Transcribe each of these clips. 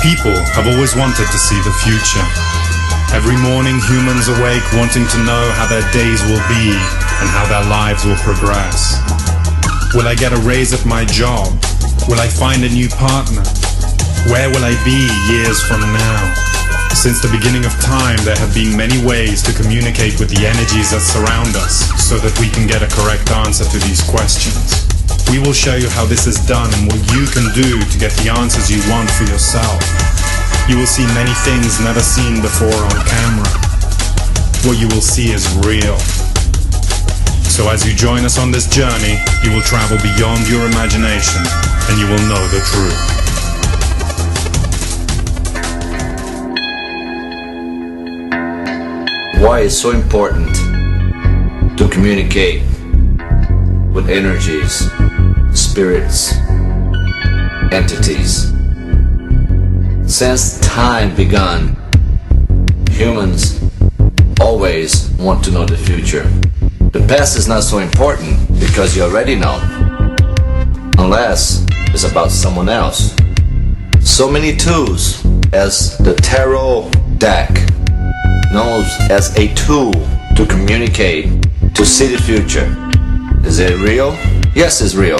People have always wanted to see the future. Every morning humans awake wanting to know how their days will be and how their lives will progress. Will I get a raise at my job? Will I find a new partner? Where will I be years from now? Since the beginning of time, there have been many ways to communicate with the energies that surround us so that we can get a correct answer to these questions. We will show you how this is done and what you can do to get the answers you want for yourself. You will see many things never seen before on camera. What you will see is real. So as you join us on this journey, you will travel beyond your imagination and you will know the truth. Why it's so important to communicate with energies, spirits, entities. Since time begun, humans always want to know the future. The past is not so important because you already know, unless it's about someone else. So many tools as the tarot deck, known as a tool to communicate, to see the future. Is it real? Yes, it's real.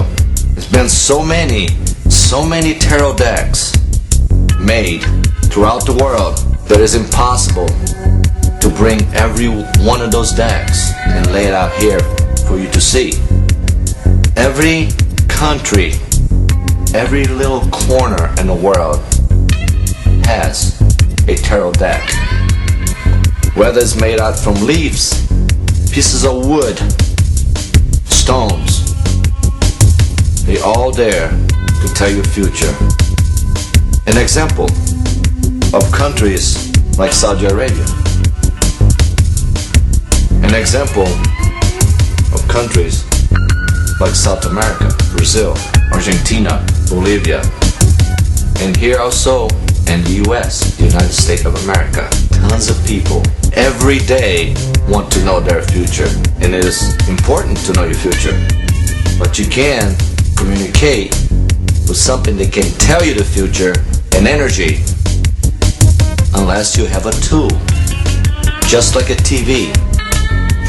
There's been so many tarot decks made throughout the world that it's impossible to bring every one of those decks and lay it out here for you to see. Every country, every little corner in the world has a tarot deck. Whether it's made out from leaves, pieces of wood, stones, they all there to tell you future. An example of countries like Saudi Arabia. An example of countries like South America, Brazil, Argentina, Bolivia, and here also in the US, the United States of America. Tons of people every day want to know their future, and it is important to know your future. But you can communicate with something that can tell you the future, an energy, unless you have a tool. Just like a TV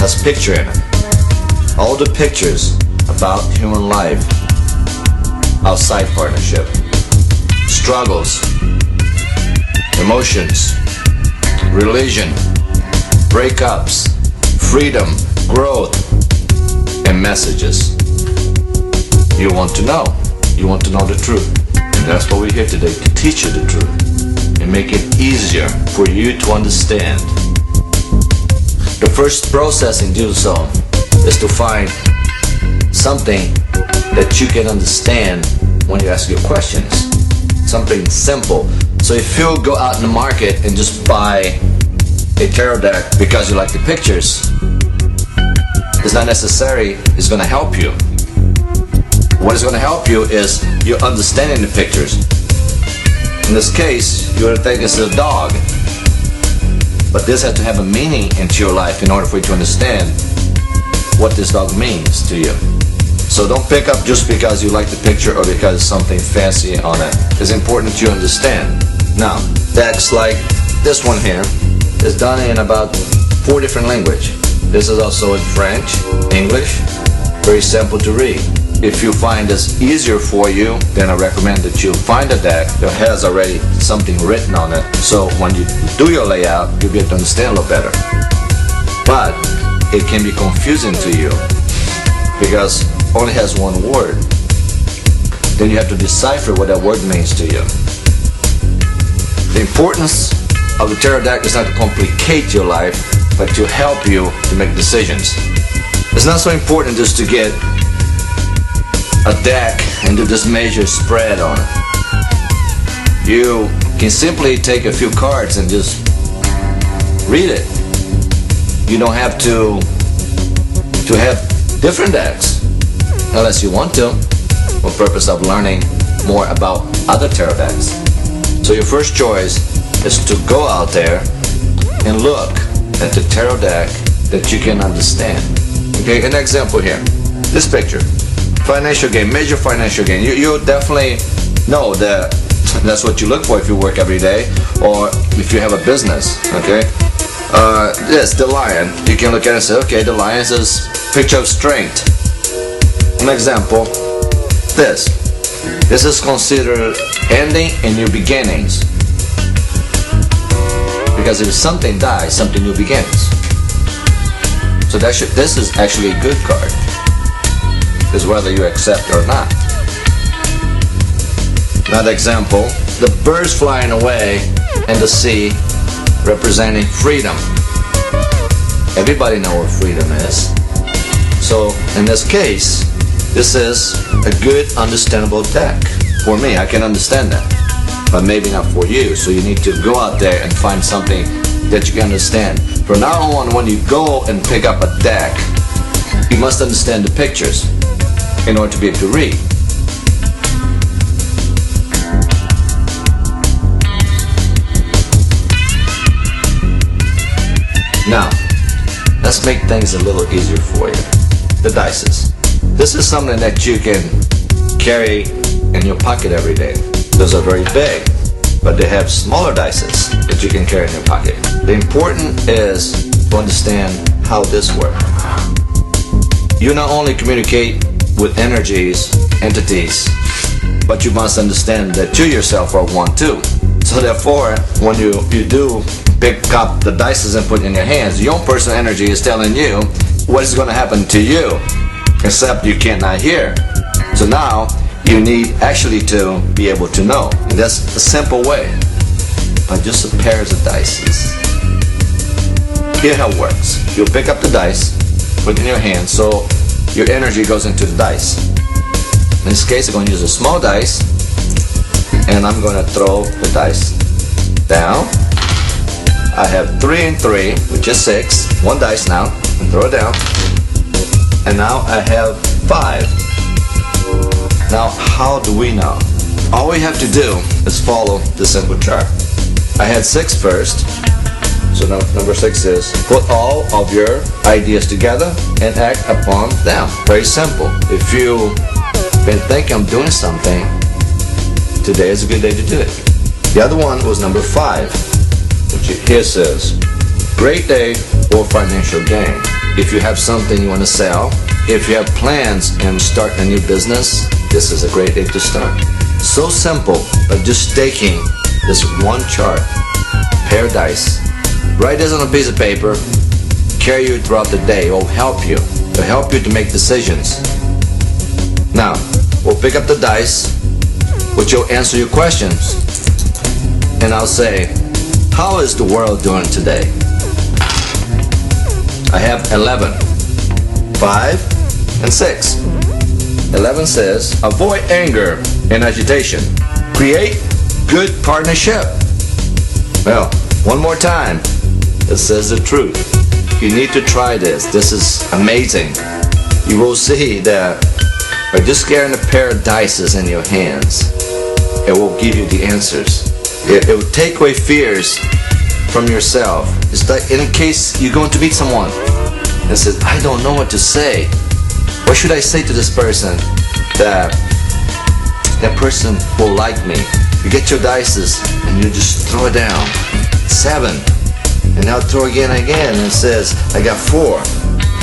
has picture in it. All the pictures about human life, outside partnership, struggles, emotions, religion, breakups, freedom, growth, and messages. You want to know. You want to know the truth. And that's why we're here today, to teach you the truth and make it easier for you to understand. The first process in doing so is to find something that you can understand when you ask your questions. Something simple. So if you go out in the market and just buy a tarot deck because you like the pictures, it's not necessary it's going to help you. What is going to help you is you understanding the pictures. In this case, you would think it's a dog, but this has to have a meaning into your life in order for you to understand what this dog means to you. So don't pick up just because you like the picture or because there's something fancy on it. It's important you understand. Now, decks like this one here is done in about 4 different languages. This is also in French, English, very simple to read. If you find this easier for you, then I recommend that you find a deck that has already something written on it. So when you do your layout, you'll be able to understand a little better. But it can be confusing to you because it only has one word. Then you have to decipher what that word means to you. The importance of the tarot deck is not to complicate your life, but to help you to make decisions. It's not so important just to get a deck and do this major spread on it. You can simply take a few cards and just read it. You don't have to have different decks unless you want to, for purpose of learning more about other tarot decks. So your first choice is to go out there and look at the tarot deck that you can understand. Okay, an example here. This picture. Financial gain, major financial gain. You definitely know that That's what you look for if you work every day, or if you have a business, okay? This, the lion, you can look at it and say, okay, the lion is a picture of strength. An example, this is considered ending and new beginnings. Because if something dies, something new begins. So this is actually a good card. It's whether you accept or not. Another example, the birds flying away in the sea representing freedom. Everybody knows what freedom is. So in this case, this is a good understandable deck. For me, I can understand that, but maybe not for you. So you need to go out there and find something that you can understand. From now on, when you go and pick up a deck, you must understand the pictures in order to be able to read. Now, let's make things a little easier for you. The dices. This is something that you can carry in your pocket every day. Those are very big, but they have smaller dices that you can carry in your pocket. The important is to understand how this works. You not only communicate with energies, entities, but you must understand that you yourself are one too. So therefore, when you do pick up the dices and put it in your hands, your own personal energy is telling you what is going to happen to you, except you cannot hear. So now you need actually to be able to know. And that's a simple way, by just a pair of dices. Here's how it works. You'll pick up the dice, put it in your hand, so your energy goes into the dice. In this case, I'm going to use a small dice, and I'm going to throw the dice down. I have 3 and 3, which is 6. One dice now, and throw it down. And now I have 5. Now, how do we know? All we have to do is follow the simple chart. I had 6 first, so now number 6 is put all of your ideas together and act upon them. Very simple. If you've been thinking of doing something, today is a good day to do it. The other one was number 5. Which here says, great day for financial gain. If you have something you want to sell, if you have plans and start a new business, this is a great day to start. So simple, but just taking this one chart, pair of dice, write this on a piece of paper, carry you throughout the day. It will help you. It will help you to make decisions. Now, we'll pick up the dice, which will answer your questions. And I'll say, how is the world doing today? I have 11, 5, and 6. 11 says, avoid anger and agitation. Create good partnership. Well, one more time. It says the truth. You need to try this. This is amazing. You will see that by just carrying a pair of dice in your hands, it will give you the answers. It will take away fears from yourself. It's like in case you're going to meet someone and says, I don't know what to say. What should I say to this person that person will like me? You get your dices and you just throw it down. 7. And now throw again and again, and it says, I got 4.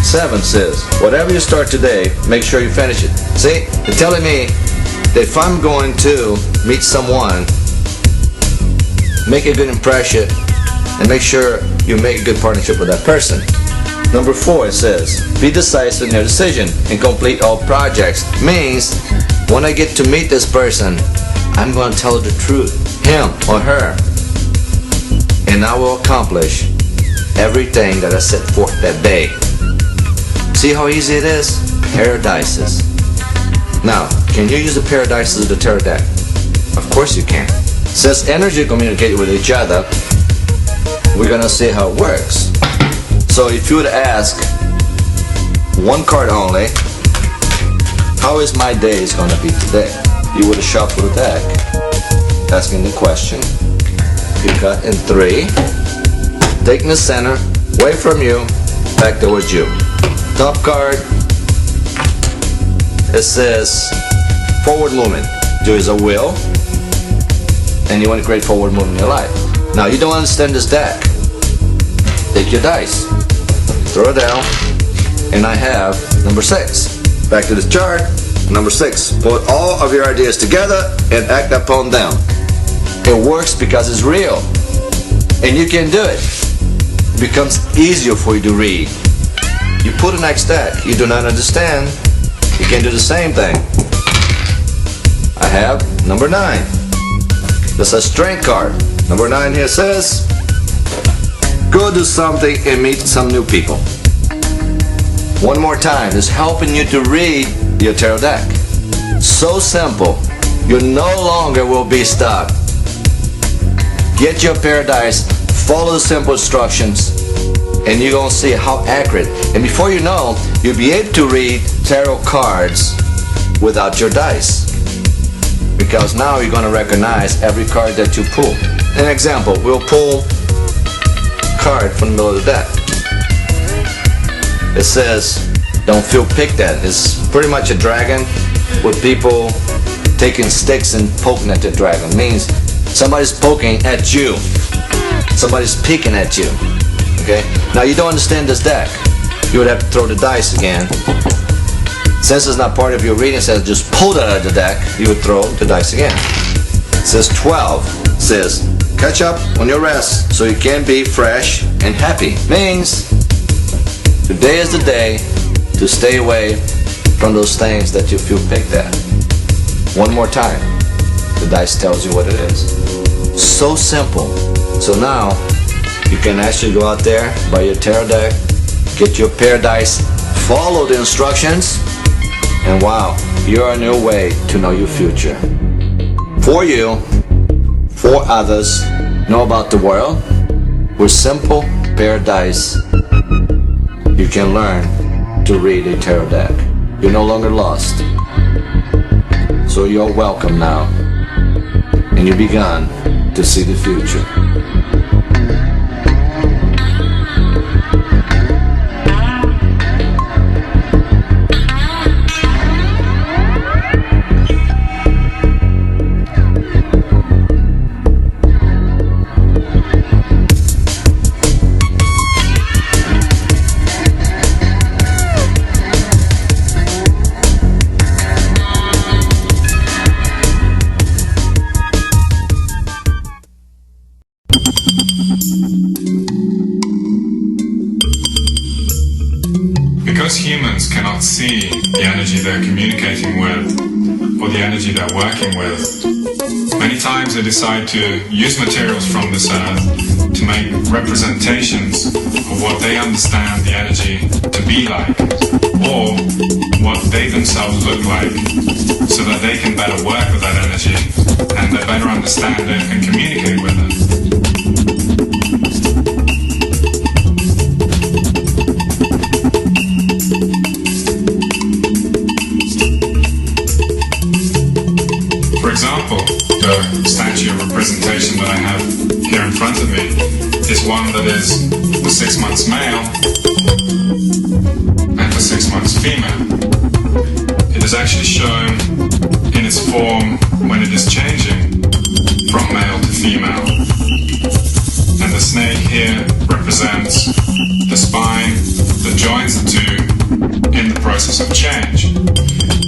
7 says, whatever you start today, make sure you finish it. See, they're telling me that if I'm going to meet someone, make a good impression and make sure you make a good partnership with that person. Number 4, it says, be decisive in your decision and complete all projects. Means, when I get to meet this person, I'm going to tell the truth, him or her, and I will accomplish everything that I set forth that day. See how easy it is? Pair of dices. Now, can you use a pair of dices to tear a deck? Of course you can. Since energy communicates with each other, we're going to see how it works. So if you would ask one card only, how is my day is going to be today? You would shuffle the deck, asking the question. You cut in 3, taking the center, away from you, back towards you. Top card, it says forward movement. There is a will, and you want to create forward movement in your life. Now, you don't understand this deck. Take your dice, throw it down, and I have number 6. Back to this chart, number 6. Put all of your ideas together and act upon them. It works because it's real, and you can do it. It becomes easier for you to read. You put a next deck, you do not understand, you can do the same thing. I have number 9. This is a strength card. Number 9 here says, go do something and meet some new people. One more time, it's helping you to read your tarot deck. So simple, you no longer will be stuck. Get your paradise, follow the simple instructions, and you're going to see how accurate. And before you know, you'll be able to read tarot cards without your dice. Because now you're going to recognize every card that you pull. An example, we'll pull a card from the middle of the deck. It says, don't feel picked at. It's pretty much a dragon with people taking sticks and poking at the dragon. It means somebody's poking at you. Somebody's picking at you. Okay? Now you don't understand this deck. You would have to throw the dice again. Since it's not part of your reading, it says just pull that out of the deck, you would throw the dice again. It says 12. It says catch up on your rest so you can be fresh and happy. Means today is the day to stay away from those things that you feel picked at. One more time. The dice tells you what it is. So simple. So now you can actually go out there, buy your tarot deck, get your pair of dice, follow the instructions, and wow, you're on your way to know your future. For you, for others, know about the world. With simple pair of dice, you can learn to read a tarot deck. You're no longer lost. So you're welcome now, and you've begun to see the future. Because humans cannot see the energy they're communicating with or the energy they're working with, many times they decide to use materials from this earth to make representations of what they understand the energy to be like, or what they themselves look like, so that they can better work with that energy and they better understand it and communicate with it. For example, the statue representation that I have here in front of me is one that is for 6 months male and for 6 months female. It is actually shown in its form when it is changing from male to female. And the snake here represents the spine that joins the two in the process of change.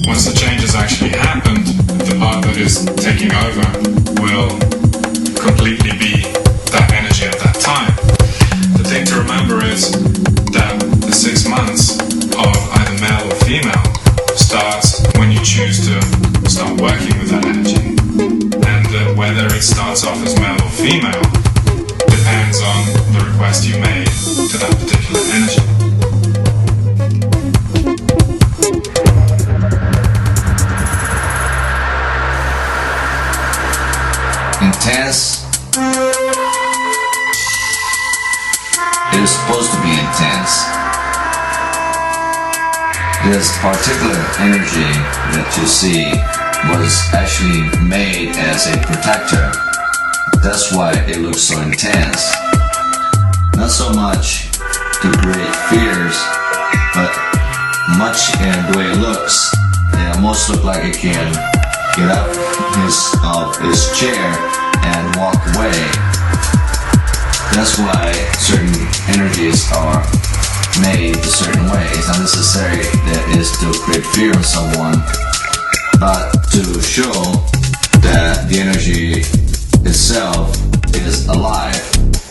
Once the change has actually happened, the part that is taking over will completely be that energy at that time. The thing to remember is that the 6 months of either male or female starts when you choose to start working with that energy. And whether it starts off as male or female depends on the request you made to that particular energy. Intense. It is supposed to be intense. This particular energy that you see was actually made as a protector. That's why it looks so intense. Not so much to create fears, but much in the way it looks. It almost looks like it can get up his chair and walk away. That's why certain energies are made a certain way. It's not necessary that is to create fear in someone, but to show that the energy itself is alive.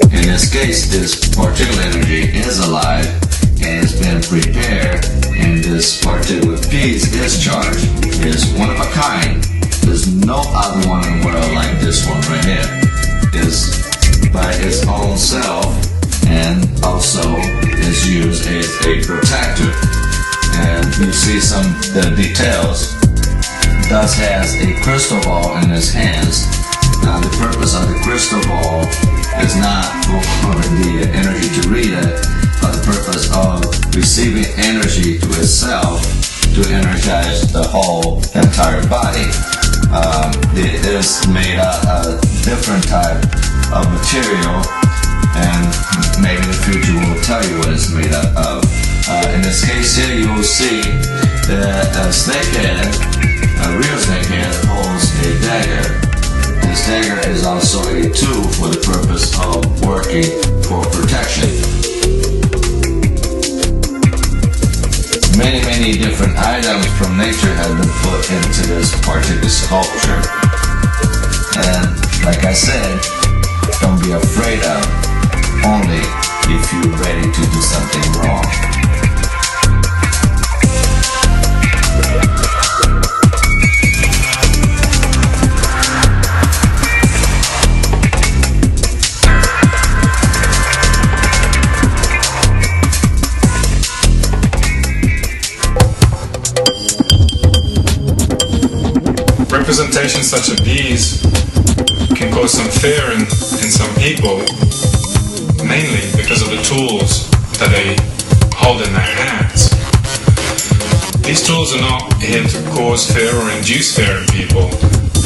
In this case, this particular energy is alive and it's been prepared, and this particular piece is charged. It's one of a kind. There's no other one in the world like this one right here. It's by its own self, and also is used as a protector. And you see some the details. Thus has a crystal ball in his hands. Now the purpose of the crystal ball is not for the energy to read it, but the purpose of receiving energy to itself to energize the whole entire body. It is made out of different type of material, and maybe in the future we'll tell you what it's made out of. In this case here, you will see that a snakehead, a real snakehead, holds a dagger. This dagger is also a tool for the purpose of working for protection. Many different items from nature have been put into this particular sculpture. And like I said, don't be afraid of, only if you're ready to do something wrong. Representations such as these can cause some fear in some people, mainly because of the tools that they hold in their hands. These tools are not here to cause fear or induce fear in people.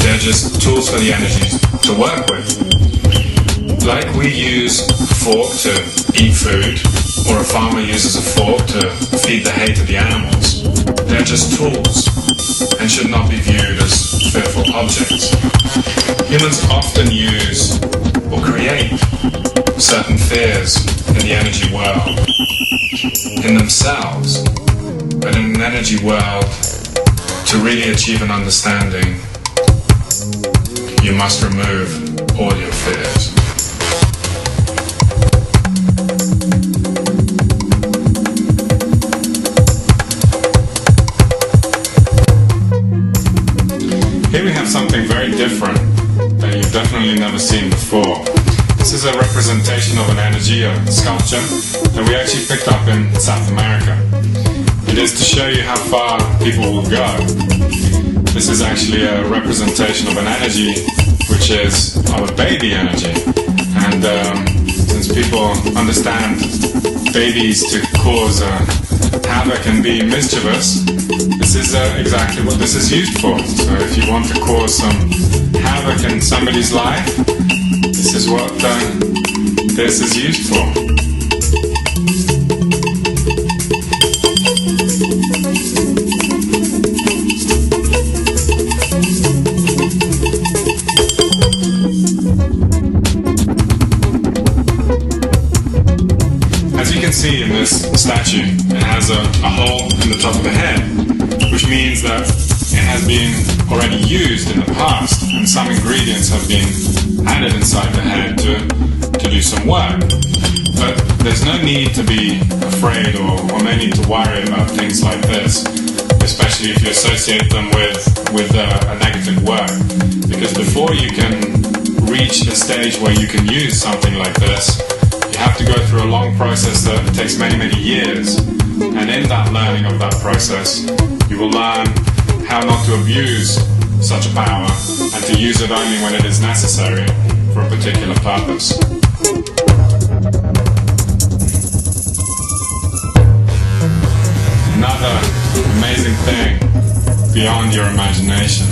They're just tools for the energy to work with. Like we use a fork to eat food, or a farmer uses a fork to feed the hay to the animals. They're just tools and should not be viewed as fearful objects. Humans often use or create certain fears in the energy world, in themselves, but in an energy world, to really achieve an understanding, you must remove all your fears. Here we have something very different that you've definitely never seen before. This is a representation of an energy, a sculpture, that we actually picked up in South America. It is to show you how far people will go. This is actually a representation of an energy which is of a baby energy. And since people understand babies to cause havoc and be mischievous, this is exactly what this is used for. So if you want to cause some havoc in somebody's life, this is what this is used for. As you can see in this statue, it has a hole in the top of the head, which means that it has been already used in the past, and some ingredients have been added inside the head to do some work. But there's no need to be afraid or no need to worry about things like this, especially if you associate them with a negative word. Because before you can reach the stage where you can use something like this, you have to go through a long process that takes many years. And in that learning of that process, you will learn how not to abuse such a power and to use it only when it is necessary for a particular purpose. Another amazing thing beyond your imagination